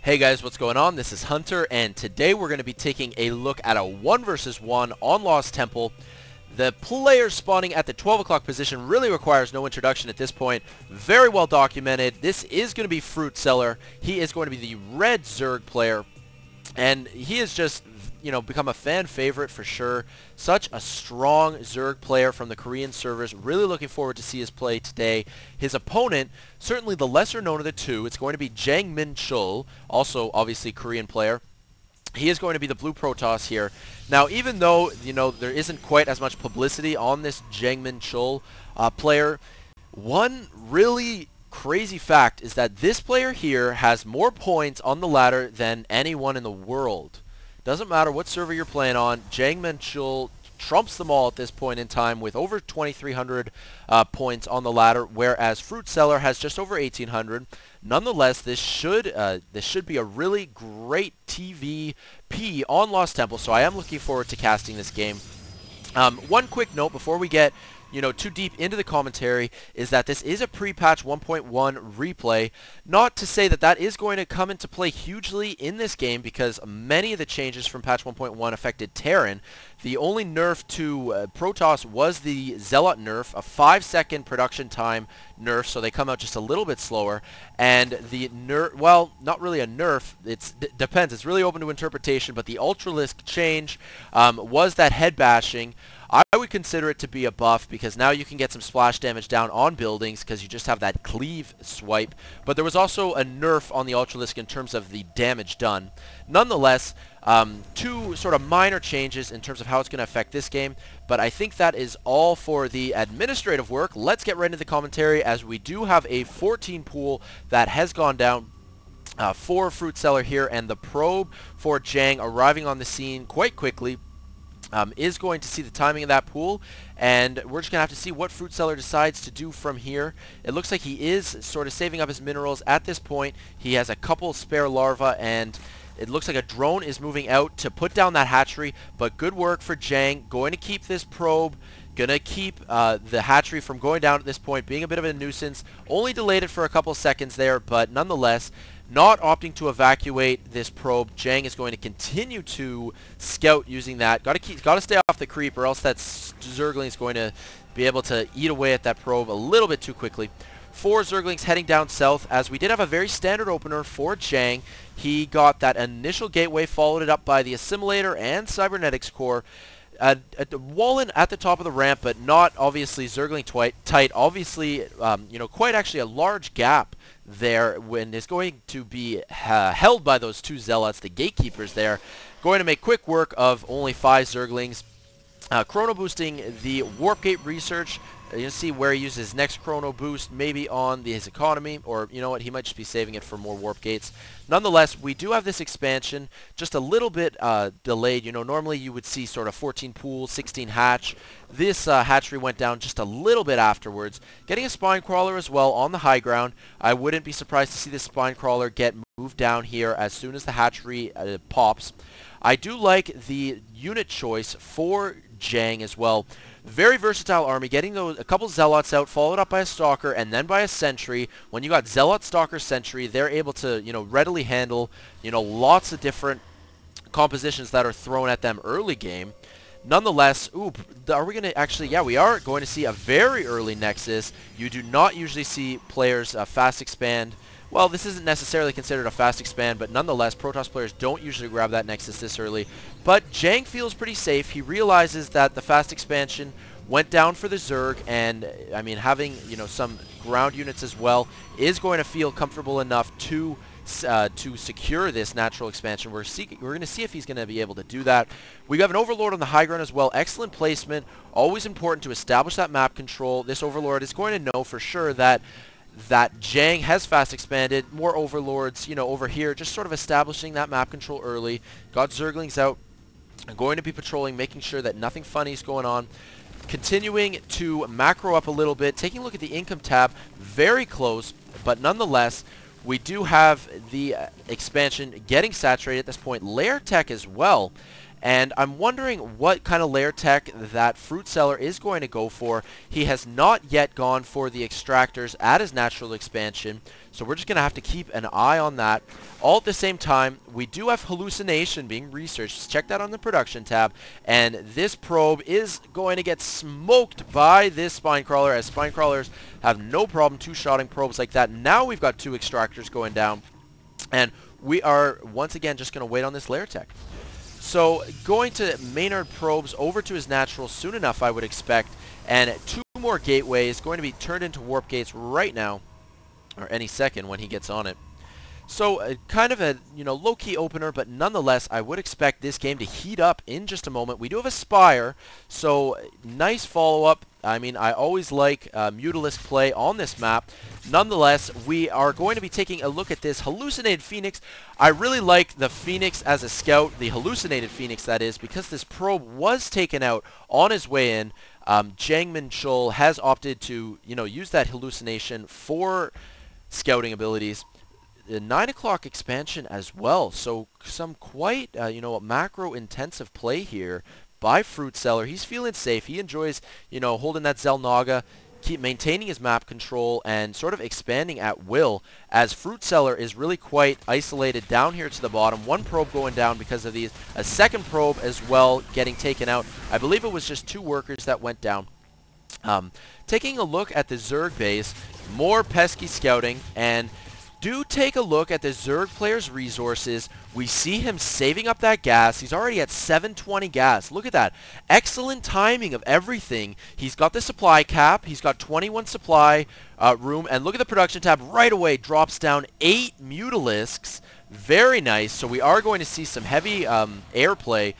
Hey guys, what's going on? This is Hunter, and today we're going to be taking a look at a 1 versus 1 on Lost Temple. The player spawning at the 12 o'clock position really requires no introduction at this point. Very well documented. This is going to be Fruit Seller. He is going to be the red Zerg player, and he is just, become a fan favorite for sure. Such a strong Zerg player from the Korean servers. Really looking forward to see his play today. His opponent, certainly the lesser known of the two, it's going to be Jang Min Chul, also obviously Korean player. He is going to be the blue Protoss here. Now, even though, there isn't quite as much publicity on this Jang Min Chul player, one really crazy fact is that this player here has more points on the ladder than anyone in the world. Doesn't matter what server you're playing on, Jang Min Chul trumps them all at this point in time with over 2,300 points on the ladder, whereas Fruit Seller has just over 1,800. Nonetheless, this should be a really great TVP on Lost Temple, so I am looking forward to casting this game. One quick note before we get too deep into the commentary is that this is a pre-patch 1.1 replay. Not to say that that is going to come into play hugely in this game, because many of the changes from patch 1.1 affected Terran. The only nerf to Protoss was the Zealot nerf, a 5-second production time nerf, so they come out just a little bit slower. And the nerf, well, not really a nerf, it depends, it's really open to interpretation, but the Ultralisk change was that head bashing. I would consider it to be a buff, because now you can get some splash damage down on buildings because you just have that cleave swipe. But there was also a nerf on the Ultralisk in terms of the damage done. Nonetheless, two sort of minor changes in terms of how it's going to affect this game, but I think that is all for the administrative work. Let's get right into the commentary, as we do have a 14 pool that has gone down for Fruit Seller here, and the probe for Jang arriving on the scene quite quickly. Is going to see the timing of that pool, and we're just going to have to see what Fruit Seller decides to do from here. It looks like he is sort of saving up his minerals at this point. He has a couple spare larvae, and it looks like a drone is moving out to put down that hatchery, but good work for Jang. Going to keep this probe, going to keep the hatchery from going down at this point, being a bit of a nuisance. Only delayed it for a couple seconds there, but nonetheless, not opting to evacuate this probe. Jang is going to continue to scout using that. Got to stay off the creep, or else that Zergling is going to be able to eat away at that probe a little bit too quickly. 4 Zerglings heading down south, as we did have a very standard opener for Jang. He got that initial gateway, followed it up by the Assimilator and Cybernetics Core. Wallen at the top of the ramp, but not obviously Zergling tight. Obviously, quite actually a large gap there when is going to be held by those 2 Zealots, the gatekeepers there. Going to make quick work of only 5 Zerglings. Chrono boosting the Warp Gate research. You'll see where he uses his next Chrono boost, maybe on his economy, or you know what, he might just be saving it for more Warp Gates. Nonetheless, we do have this expansion, just a little bit delayed. Normally you would see sort of 14 pool, 16 hatch. This hatchery went down just a little bit afterwards. Getting a Spine Crawler as well on the high ground. I wouldn't be surprised to see this Spine Crawler get moved down here as soon as the hatchery pops. I do like the unit choice for Jang as well. Very versatile army, getting a couple Zealots out, followed up by a Stalker, and then by a Sentry. When you got Zealot, Stalker, Sentry, they're able to, readily handle, lots of different compositions that are thrown at them early game. Nonetheless, are we going to actually, yeah, we are going to see a very early Nexus. You do not usually see players fast expand. Well, this isn't necessarily considered a fast expand, but nonetheless, Protoss players don't usually grab that Nexus this early. But Jang feels pretty safe. He realizes that the fast expansion went down for the Zerg, and I mean, having some ground units as well is going to feel comfortable enough to secure this natural expansion. We're going to see if he's going to be able to do that. We have an Overlord on the high ground as well. Excellent placement. Always important to establish that map control. This Overlord is going to know for sure that Jang has fast expanded. More Overlords, over here, just sort of establishing that map control early. Got Zerglings out. I'm going to be patrolling, making sure that nothing funny is going on. Continuing to macro up a little bit, taking a look at the income tab, very close, but nonetheless, we do have the expansion getting saturated at this point. Lair tech as well. And I'm wondering what kind of lair tech that Fruit Seller is going to go for. He has not yet gone for the extractors at his natural expansion. So we're just going to have to keep an eye on that. All at the same time, we do have Hallucination being researched. Check that on the production tab. And this probe is going to get smoked by this Spinecrawler, as Spinecrawlers have no problem two-shotting probes like that. Now we've got 2 extractors going down. And we are, once again, just going to wait on this Lair Tech. So going to Maynard probes over to his natural soon enough, I would expect. And 2 more gateways going to be turned into warp gates right now. Or any second when he gets on it. So kind of a, low-key opener, but nonetheless, I would expect this game to heat up in just a moment. We do have a Spire, so nice follow-up. I mean, I always like Mutalisk play on this map. Nonetheless, we are going to be taking a look at this Hallucinated Phoenix. I really like the Phoenix as a scout, the Hallucinated Phoenix that is, because this probe was taken out on his way in. Jangmin Chul has opted to, use that hallucination for scouting abilities. The 9 o'clock expansion as well, so some quite macro intensive play here by Fruit Seller. He's feeling safe. He enjoys holding that Xel'Naga, keep maintaining his map control and sort of expanding at will, as Fruit Seller is really quite isolated down here to the bottom. 1 probe going down because of these, a 2nd probe as well getting taken out. I believe it was just 2 workers that went down. Taking a look at the Zerg base, more pesky scouting, and do take a look at the Zerg player's resources. We see him saving up that gas. He's already at 720 gas. Look at that. Excellent timing of everything. He's got the supply cap. He's got 21 supply room. And look at the production tab right away. Drops down 8 Mutalisks. Very nice. So we are going to see some heavy airplay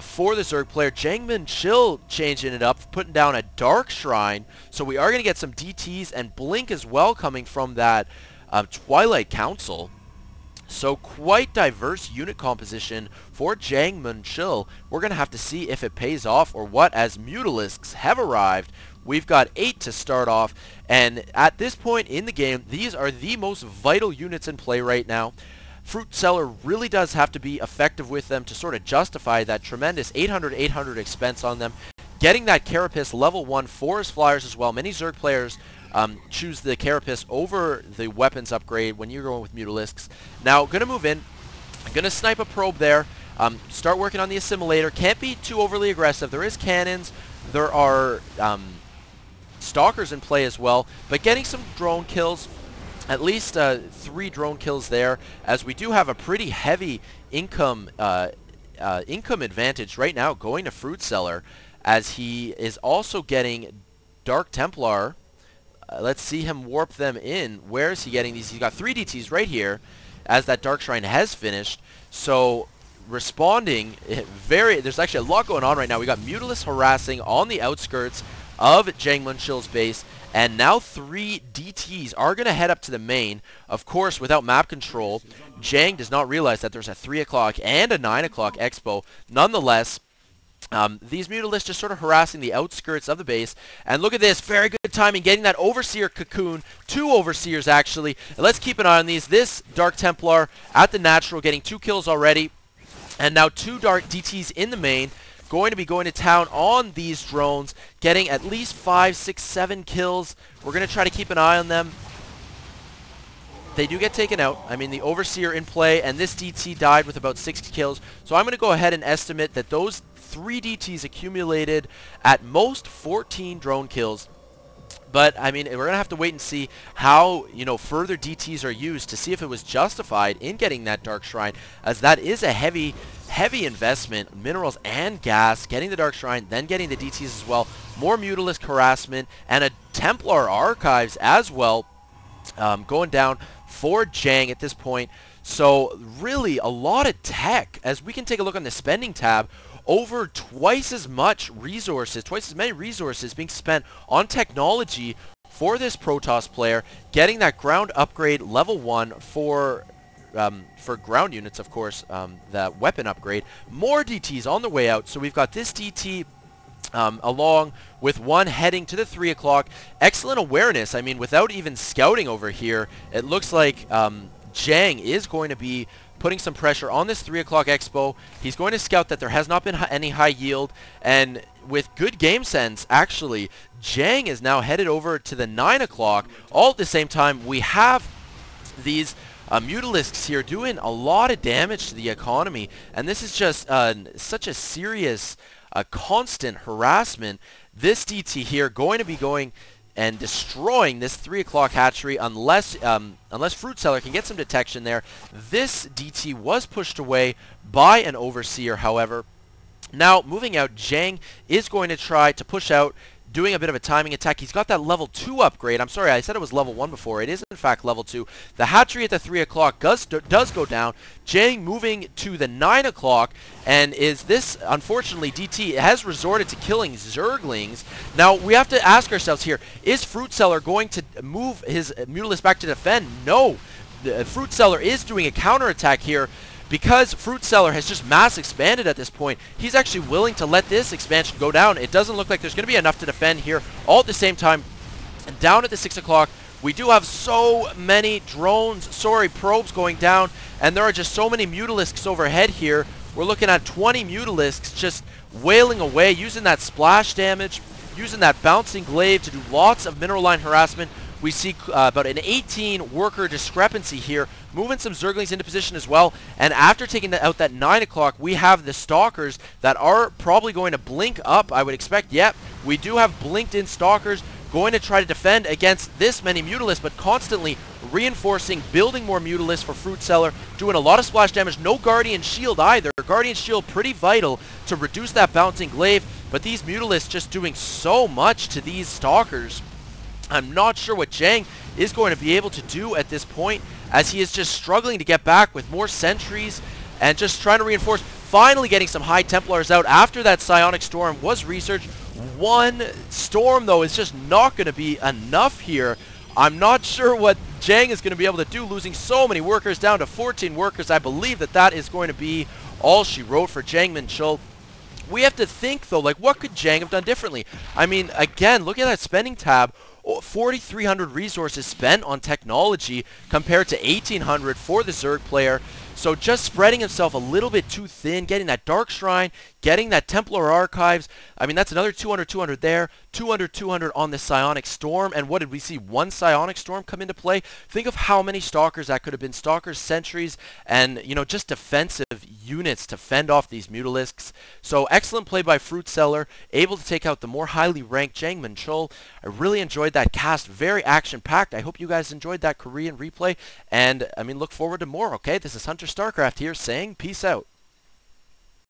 for the Zerg player. Jangmin Chul changing it up, putting down a Dark Shrine. So we are going to get some DTs and Blink as well coming from that Twilight Council. So quite diverse unit composition for Jangmin Chul. We're going to have to see if it pays off or what, as Mutalisks have arrived. We've got 8 to start off, and at this point in the game, these are the most vital units in play right now. Fruit Seller really does have to be effective with them to sort of justify that tremendous 800 expense on them. Getting that Carapace level 1 for his flyers as well. Many Zerg players choose the Carapace over the weapons upgrade when you're going with Mutalisks. Now, going to move in. I'm going to snipe a probe there. Start working on the assimilator. Can't be too overly aggressive. There is cannons. There are stalkers in play as well. But getting some drone kills, at least 3 drone kills there, as we do have a pretty heavy income advantage right now going to Fruit Seller, as he is also getting Dark Templar. Let's see him warp them in. Where is he getting these? He's got 3 DTs right here, as that Dark Shrine has finished. So responding, there's actually a lot going on right now. We got Mutalisk harassing on the outskirts of Jangmin Chul's base, and now 3 DTs are going to head up to the main. Of course, without map control, Jang does not realize that there's a 3 o'clock and a 9 o'clock expo. Nonetheless, these Mutalisks just sort of harassing the outskirts of the base. And look at this, very good timing, getting that Overseer cocoon, 2 Overseers actually. And let's keep an eye on these. This Dark Templar at the natural getting 2 kills already. And now 2 Dark DTs in the main. Going to be going to town on these drones, getting at least 5, 6, 7 kills. We're going to try to keep an eye on them. They do get taken out. I mean, the Overseer in play, and this DT died with about 60 kills. So I'm going to go ahead and estimate that those 3 DTs accumulated at most 14 drone kills. But, I mean, we're going to have to wait and see how, further DTs are used to see if it was justified in getting that Dark Shrine, as that is a heavy investment, minerals and gas, getting the Dark Shrine, then getting the DTs as well, more Mutalisk harassment, and a Templar Archives as well, going down for Jang at this point. So, really, a lot of tech, as we can take a look on the spending tab. Over twice as many resources being spent on technology for this Protoss player, getting that ground upgrade level 1 for ground units, of course, the weapon upgrade. More DTs on the way out, so we've got this DT along with 1 heading to the 3 o'clock. Excellent awareness. I mean, without even scouting over here, it looks like Jang is going to be putting some pressure on this 3 o'clock expo. He's going to scout that there has not been any high yield, and with good game sense, actually, Jang is now headed over to the 9 o'clock. All at the same time, we have these Mutalisks here doing a lot of damage to the economy, and this is just such a serious, constant harassment. This DT here going to be going and destroying this 3 o'clock hatchery unless Fruit Seller can get some detection there. This DT was pushed away by an Overseer, however. Now, moving out, Jang is going to try to push out, doing a bit of a timing attack. He's got that level 2 upgrade. I'm sorry, I said it was level 1 before. It is, in fact, level 2. The hatchery at the 3 o'clock does go down. Jang moving to the 9 o'clock, and is this, unfortunately, DT has resorted to killing Zerglings. Now, we have to ask ourselves here, is Fruit Seller going to move his Mutalisk back to defend? No. The Fruit Seller is doing a counterattack here. Because Fruit Seller has just mass expanded at this point, he's actually willing to let this expansion go down. It doesn't look like there's going to be enough to defend here. All at the same time, and down at the 6 o'clock, we do have so many probes going down, and there are just so many Mutalisks overhead here. We're looking at 20 Mutalisks just wailing away, using that splash damage, using that bouncing glaive to do lots of mineral line harassment. We see about an 18 worker discrepancy here, moving some Zerglings into position as well. And after taking out that 9 o'clock, we have the Stalkers that are probably going to blink up, I would expect. Yep, we do have blinked in Stalkers going to try to defend against this many Mutalisks, but constantly reinforcing, building more Mutalisks for Fruit Seller, doing a lot of splash damage. No Guardian Shield either. Guardian Shield pretty vital to reduce that bouncing glaive, but these Mutalisks just doing so much to these Stalkers. I'm not sure what Jang is going to be able to do at this point, as he is just struggling to get back with more sentries and just trying to reinforce. Finally getting some High Templars out after that Psionic Storm was researched. One Storm, though, is just not going to be enough here. I'm not sure what Jang is going to be able to do, losing so many workers down to 14 workers. I believe that that is going to be all she wrote for Jang Min-chul. We have to think, though, like, what could Jang have done differently? I mean, again, look at that spending tab. 4,300 resources spent on technology compared to 1,800 for the Zerg player. So just spreading himself a little bit too thin, getting that Dark Shrine, getting that Templar Archives. I mean, that's another 200 there, 200 on the Psionic Storm. And what did we see? One Psionic Storm come into play? Think of how many Stalkers that could have been. Stalkers, sentries, and, you know, just defensive units to fend off these Mutalisks. So excellent play by Fruit Seller, able to take out the more highly ranked Jang Min-chul. I really enjoyed that cast, very action-packed. I hope you guys enjoyed that Korean replay, and I mean, look forward to more, okay? This is Hunter StarCraft here saying peace out.